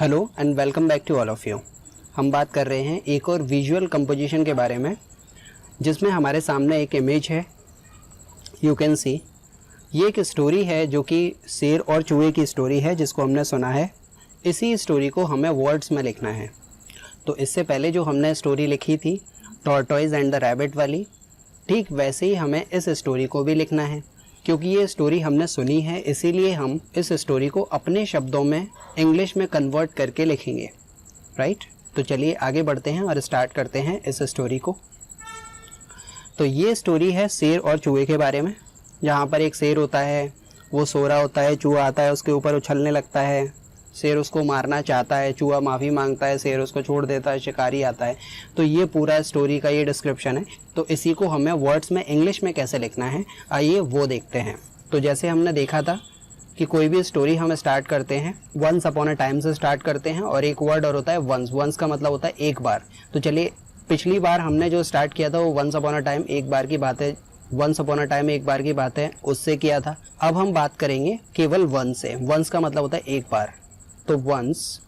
Hello and welcome back to all of you. हम बात कर रहे हैं एक और विजुअल कंपोजिशन के बारे में, जिसमें हमारे सामने एक इमेज है। यू कैन सी ये एक स्टोरी है जो कि शेर और चूहे की स्टोरी है, जिसको हमने सुना है। इसी स्टोरी को हमें वर्ड्स में लिखना है। तो इससे पहले जो हमने स्टोरी लिखी थी टॉर्टोइज एंड द रैबिट वाली, ठीक वैसे ही हमें इस स्टोरी को भी लिखना है। क्योंकि ये स्टोरी हमने सुनी है, इसीलिए हम इस स्टोरी को अपने शब्दों में इंग्लिश में कन्वर्ट करके लिखेंगे, राइट। तो चलिए आगे बढ़ते हैं और स्टार्ट करते हैं इस स्टोरी को। तो ये स्टोरी है शेर और चूहे के बारे में, जहाँ पर एक शेर होता है, वो सो रहा होता है, चूहा आता है उसके ऊपर उछलने लगता है। शेर उसको मारना चाहता है, चूहा माफ़ी मांगता है, शेर उसको छोड़ देता है, शिकारी आता है। तो ये पूरा स्टोरी का ये डिस्क्रिप्शन है। तो इसी को हमें वर्ड्स में इंग्लिश में कैसे लिखना है, आइए वो देखते हैं। तो जैसे हमने देखा था कि कोई भी स्टोरी हम स्टार्ट करते हैं वंस अपॉन अ टाइम से स्टार्ट करते हैं, और एक वर्ड और होता है वंस। वंस का मतलब होता है एक बार। तो चलिए, पिछली बार हमने जो स्टार्ट किया था वो वंस अपॉन अ टाइम एक बार की बात है, वंस अपॉन अ टाइम एक बार की बात है, उससे किया था। अब हम बात करेंगे केवल वंस से। वंस का मतलब होता है एक बार। तो वंस,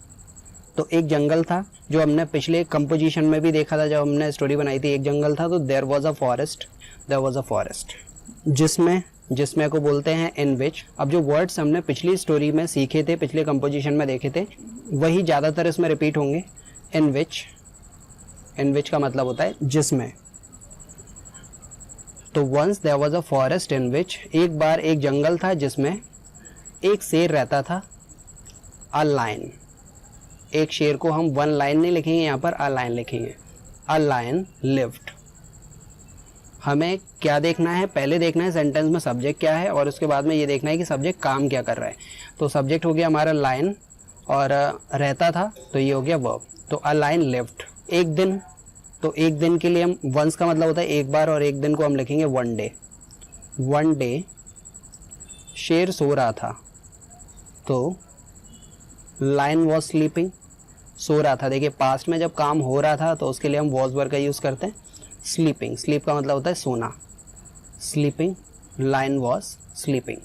तो एक जंगल था, जो हमने पिछले कंपोजिशन में भी देखा था जब हमने स्टोरी बनाई थी। एक जंगल था, तो there was a forest, there was a forest, जिसमें को बोलते हैं इन विच। अब जो वर्ड्स हमने पिछली स्टोरी में सीखे थे, पिछले कंपोजिशन में देखे थे, वही ज़्यादातर इसमें रिपीट होंगे। इन विच का मतलब होता है जिसमें। तो once there was a forest in which, एक बार एक जंगल था जिसमें एक शेर रहता था। अ लाइन, एक शेर को हम वन लाइन नहीं लिखेंगे, यहाँ पर अ लाइन लिखेंगे। A line lived. हमें क्या देखना है, पहले देखना है सेंटेंस में सब्जेक्ट क्या है, और उसके बाद में ये देखना है कि सब्जेक्ट काम क्या कर रहा है। तो सब्जेक्ट हो गया हमारा लाइन, और रहता था, तो ये हो गया वर्ब। तो अ लाइन लिव्ड, एक दिन। तो एक दिन के लिए हम, वंस का मतलब होता है एक बार, और एक दिन को हम लिखेंगे वन डे। वन डे शेर सो रहा था, तो लाइन वॉज स्लीपिंग, सो रहा था। देखिए पास्ट में जब काम हो रहा था तो उसके लिए हम वॉज वर्ब का यूज़ करते हैं। स्लीपिंग, स्लीप का मतलब होता है सोना। Sleeping, line was sleeping.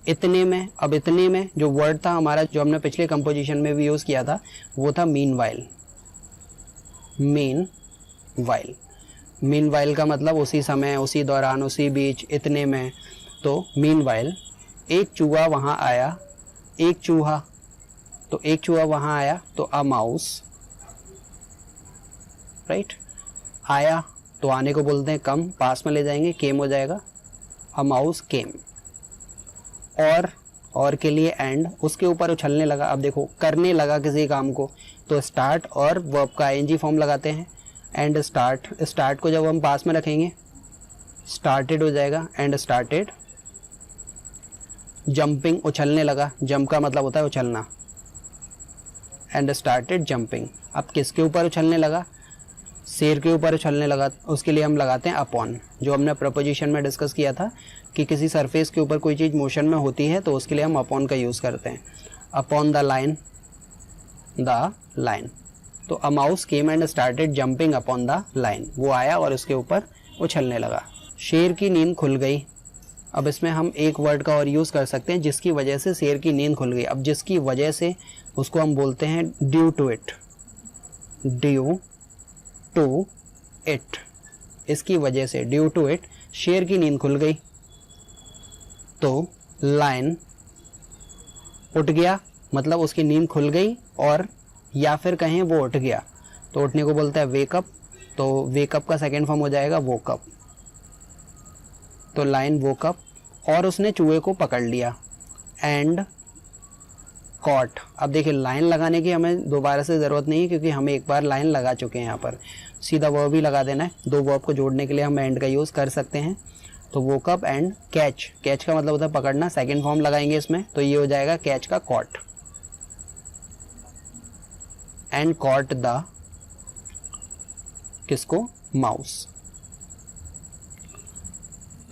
इतने में, अब इतने में जो वर्ड था हमारा, जो हमने पिछले कंपोजिशन में भी यूज़ किया था, वो था मीन वाइल। मीन वाइल का मतलब उसी समय, उसी दौरान, उसी बीच, इतने में। तो मीन वाइल एक चूहा वहाँ आया, एक चूहा, तो एक चूहा वहाँ आया, तो अ माउस, राइट। आया तो आने को बोलते हैं कम, पास में ले जाएंगे, केम हो जाएगा। अ माउस केम। और के लिए एंड, उसके ऊपर उछलने लगा। अब देखो, करने लगा किसी काम को, तो स्टार्ट और वर्ब का आईएनजी फॉर्म लगाते हैं। एंड स्टार्ट को जब हम पास में रखेंगे, स्टार्टेड हो जाएगा। एंड स्टार्टेड जंपिंग, उछलने लगा। जंप का मतलब होता है उछलना। And started jumping. अब किसके ऊपर उछलने लगा, शेर के ऊपर उछलने लगा। उसके लिए हम लगाते हैं अपॉन, जो हमने प्रपोजिशन में डिस्कस किया था कि किसी सरफेस के ऊपर कोई चीज़ मोशन में होती है तो उसके लिए हम अपॉन का यूज़ करते हैं। अपॉन द लाइन, तो a mouse came and started jumping upon the line. वो आया और उसके ऊपर उछलने लगा। शेर की नींद खुल गई। अब इसमें हम एक वर्ड का और यूज़ कर सकते हैं, जिसकी वजह से शेर की नींद खुल गई। अब जिसकी वजह से, उसको हम बोलते हैं due to it. Due to it, इसकी वजह से, ड्यू टू इट, शेर की नींद खुल गई। तो लाइन उठ गया, मतलब उसकी नींद खुल गई, और या फिर कहें वो उठ गया, तो उठने को बोलता है वेकअप। तो वेकअप का सेकेंड फॉर्म हो जाएगा वोकअप। तो लाइन वोकअप, और उसने चूहे को पकड़ लिया। And caught. अब देखिए, लाइन लगाने की हमें दोबारा से ज़रूरत नहीं है, क्योंकि हम एक बार लाइन लगा चुके हैं। यहाँ पर सीधा वर्ब ही लगा देना है। दो वर्ब को जोड़ने के लिए हम एंड का यूज़ कर सकते हैं। तो वोकअप एंड कैच। कैच का मतलब होता है पकड़ना, सेकेंड फॉर्म लगाएंगे इसमें, तो ये हो जाएगा कैच का कॉट। एंड कॉट द, किसको, माउस।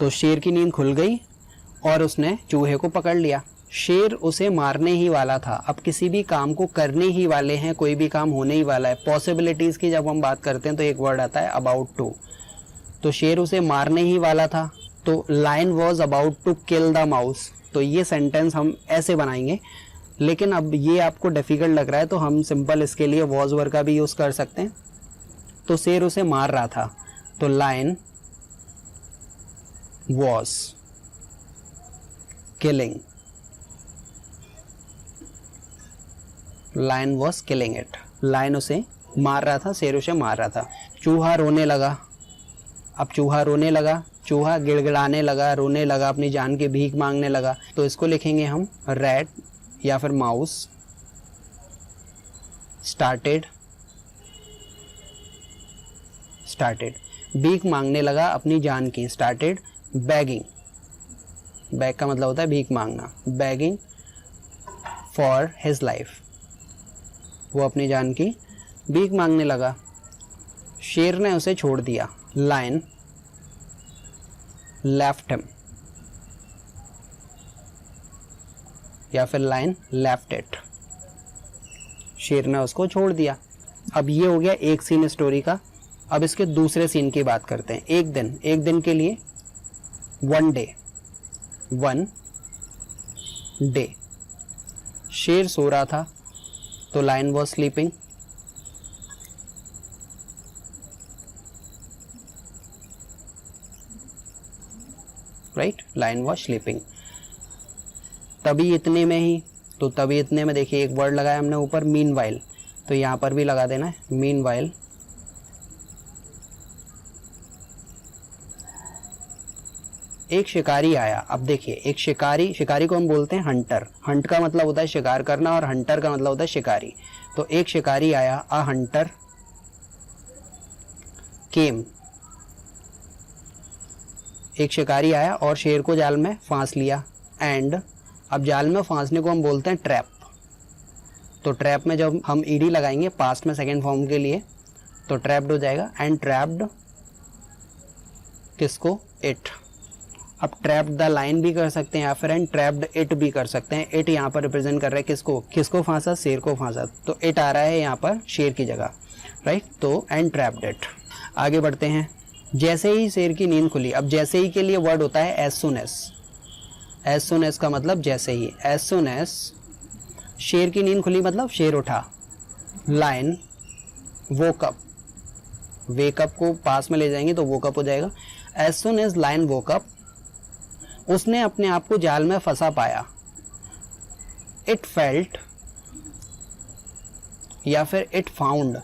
तो शेर की नींद खुल गई और उसने चूहे को पकड़ लिया। शेर उसे मारने ही वाला था। अब किसी भी काम को करने ही वाले हैं, कोई भी काम होने ही वाला है। पॉसिबिलिटीज़ की जब हम बात करते हैं तो एक वर्ड आता है अबाउट टू। तो शेर उसे मारने ही वाला था, तो lion was about to kill the mouse. तो ये सेंटेंस हम ऐसे बनाएंगे लेकिन अब ये आपको डिफिकल्ट लग रहा है तो हम सिंपल इसके लिए वॉज वर्ड का भी यूज कर सकते हैं। तो शेर उसे मार रहा था, तो lion was killing, lion was killing it. लायन उसे मार रहा था, शेर उसे मार रहा था। चूहा रोने लगा, अब चूहा रोने लगा, चूहा गिड़गिड़ाने लगा, रोने लगा, अपनी जान की भीख मांगने लगा, तो इसको लिखेंगे हम रैट या फिर माउस स्टार्टेड भीख मांगने लगा अपनी जान की, स्टार्टेड बैगिंग, बैग का मतलब होता है भीख मांगना, बैगिंग फॉर हिज लाइफ, वो अपनी जान की भीख मांगने लगा। शेर ने उसे छोड़ दिया, लायन लेफ्ट हिम या फिर लायन लेफ्ट इट, शेर ने उसको छोड़ दिया। अब ये हो गया एक सीन स्टोरी का। अब इसके दूसरे सीन की बात करते हैं। एक दिन के लिए वन डे, शेर सो रहा था, तो lion was sleeping, right, lion was sleeping. तभी इतने में ही, तो तभी इतने में देखिए एक वर्ड लगाया हमने ऊपर मीनवाइल, तो यहां पर भी लगा देना है मीनवाइल। एक शिकारी आया। अब देखिए एक शिकारी को हम बोलते हैं हंटर। हंट का मतलब होता है शिकार करना और हंटर का मतलब होता है शिकारी। तो एक शिकारी आया, अ हंटर केम, एक शिकारी आया और शेर को जाल में फांस लिया। एंड अब जाल में फांसने को हम बोलते हैं ट्रैप। तो ट्रैप में जब हम ईडी लगाएंगे पास्ट में सेकेंड फॉर्म के लिए, तो ट्रैप्ड हो जाएगा। एंड ट्रैप्ड किसको, इट। अब ट्रैप्ड द लाइन भी कर सकते हैं या फिर एंड ट्रैप्ड इट भी कर सकते हैं। इट यहाँ पर रिप्रेजेंट कर रहा है किसको फांसा, शेर को फांसा, तो इट आ रहा है यहाँ पर शेर की जगह, राइट। तो एंड ट्रैप्ड इट। आगे बढ़ते हैं। जैसे ही शेर की नींद खुली। अब जैसे ही के लिए वर्ड होता है एज सुन एज का मतलब जैसे ही। एज सुन एज शेर की नींद खुली मतलब शेर उठा। लायन वोकअप, वेकअप को पास में ले जाएंगे तो वोकअप हो जाएगा। As soon as lion woke up, उसने अपने आप को जाल में फंसा पाया। इट फेल्ट या फिर इट फाउंड।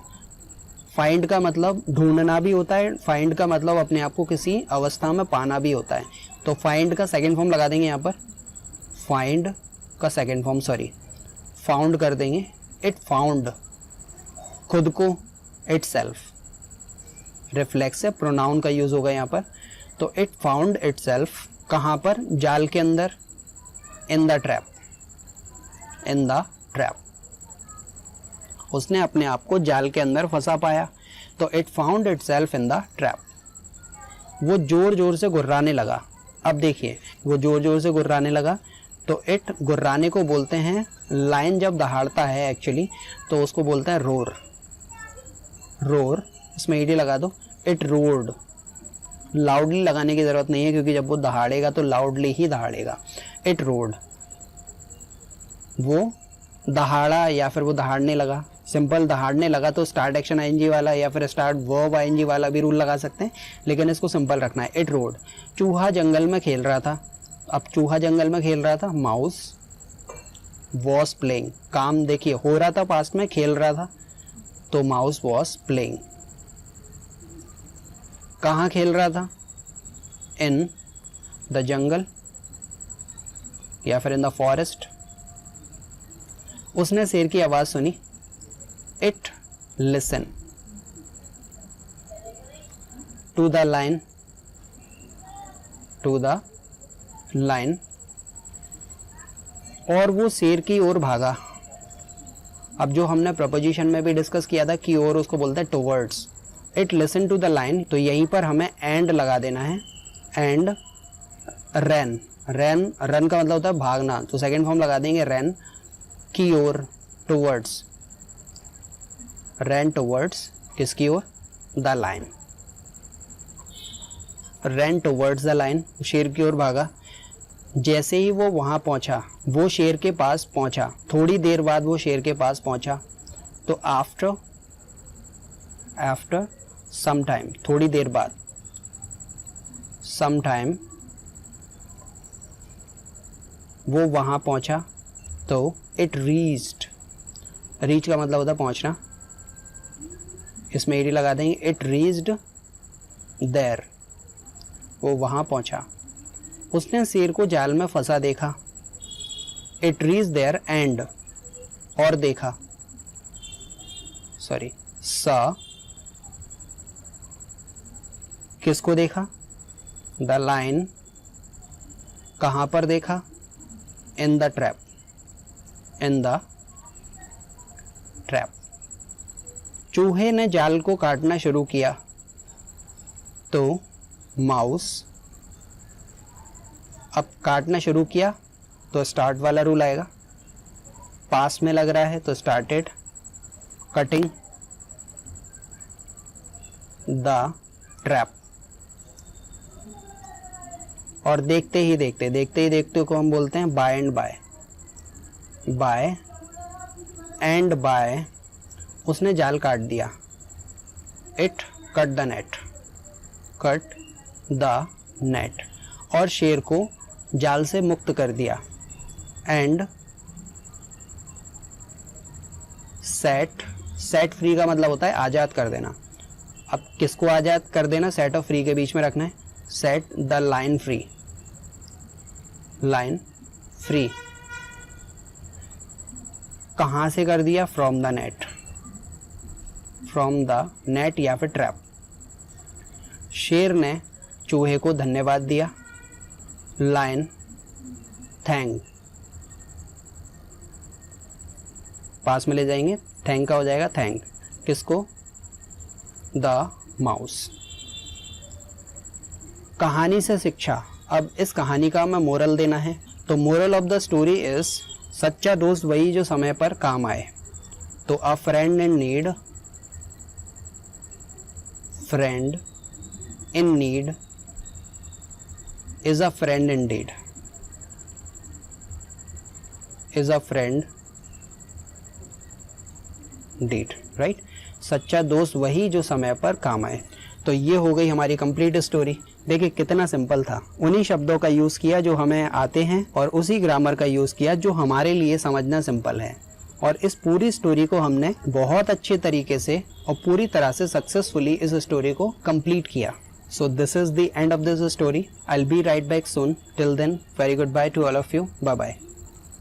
फाइंड का मतलब ढूंढना भी होता है, फाइंड का मतलब अपने आप को किसी अवस्था में पाना भी होता है। तो फाइंड का सेकेंड फॉर्म लगा देंगे यहाँ पर, फाइंड का सेकेंड फॉर्म फाउंड कर देंगे। इट फाउंड खुद को, इट सेल्फ, रिफ्लेक्सिव प्रोनाउन का यूज होगा यहाँ पर। तो इट फाउंड इट सेल्फ कहाँ पर, जाल के अंदर, इन द ट्रैप, उसने अपने आप को जाल के अंदर फंसा पाया। तो it found it self in the trap. वो जोर जोर से गुर्राने लगा। अब देखिए वो जोर जोर से गुर्राने लगा, तो इट गुर्राने को बोलते हैं, लायन जब दहाड़ता है एक्चुअली तो उसको बोलते हैं रोर। इसमें ईडी लगा दो। इट रोर्ड, लाउडली लगाने की जरूरत नहीं है क्योंकि जब वो दहाड़ेगा तो लाउडली ही दहाड़ेगा। इट रोर्ड, वो दहाड़ा या फिर वो दहाड़ने लगा। सिंपल दहाड़ने लगा तो स्टार्ट एक्शन आईएनजी वाला या फिर स्टार्ट वर्ब आईएनजी वाला भी रूल लगा सकते हैं, लेकिन इसको सिंपल रखना है। It road. चूहा जंगल में खेल रहा था। अब चूहा जंगल में खेल रहा था, माउस वॉज प्लेइंग। काम देखिए हो रहा था पास्ट में, खेल रहा था, तो माउस वॉज प्लेइंग। कहाँ खेल रहा था, इन द जंगल या फिर इन द फॉरेस्ट। उसने शेर की आवाज सुनी। It listen to the lion, और वो शेर की ओर भागा। अब जो हमने प्रपोजिशन में भी डिस्कस किया था कि ओर, उसको बोलते हैं towards. It listen to the lion, तो यहीं पर हमें एंड लगा देना है। एंड रन का मतलब होता है भागना, तो सेकेंड फॉर्म लगा देंगे रन की ओर, टुवर्ड्स। रैन टुवर्ड्स किसकी ओर, the line. Ran towards the line, शेर की ओर भागा। जैसे ही वो वहाँ पहुँचा, वो शेर के पास पहुँचा, थोड़ी देर बाद वो शेर के पास पहुँचा, तो आफ्टर सम टाइम, थोड़ी देर बाद, सम टाइम वो वहाँ पहुँचा, तो इट रीच्ड, रीच का मतलब होता है पहुँचना, इसमें एडी लगा देंगे, इट रीच्ड देयर, वो वहाँ पहुँचा। उसने शेर को जाल में फंसा देखा, इट रीच देयर एंड, और देखा, सॉरी सा, किसको देखा, द लाइन, कहाँ पर देखा, in the trap, in the trap. चूहे ने जाल को काटना शुरू किया, तो माउस, अब काटना शुरू किया तो स्टार्ट वाला रूल आएगा, पास में लग रहा है तो स्टार्टेड कटिंग द ट्रैप, और देखते ही देखते को हम बोलते हैं by and by, by and by, उसने जाल काट दिया, it cut the net, cut the net, और शेर को जाल से मुक्त कर दिया, एंड सेट, सेट फ्री का मतलब होता है आज़ाद कर देना। अब किसको आज़ाद कर देना, सेट और फ्री के बीच में रखना है, set the line free, line free, कहाँ से कर दिया, from the net, from the net या फिर ट्रैप। शेर ने चूहे को धन्यवाद दिया, लाइन थैंक, पास में ले जाएंगे, थैंक का हो जाएगा थैंक, किसको, द माउस। कहानी से शिक्षा, अब इस कहानी का हमें मोरल देना है, तो moral of the story is, सच्चा दोस्त वही जो समय पर काम आए। तो अ friend in need, friend in need is a friend Indeed, is a friend Indeed, right. सच्चा दोस्त वही जो समय पर काम आए। तो ये हो गई हमारी कंप्लीट स्टोरी। देखिए कितना सिंपल था, उन्हीं शब्दों का यूज़ किया जो हमें आते हैं और उसी ग्रामर का यूज़ किया जो हमारे लिए समझना सिंपल है, और इस पूरी स्टोरी को हमने बहुत अच्छे तरीके से और पूरी तरह से सक्सेसफुली इस स्टोरी को कंप्लीट किया। So this is the end of this story. I'll be right back soon. Till then, very goodbye to all of you. Bye bye.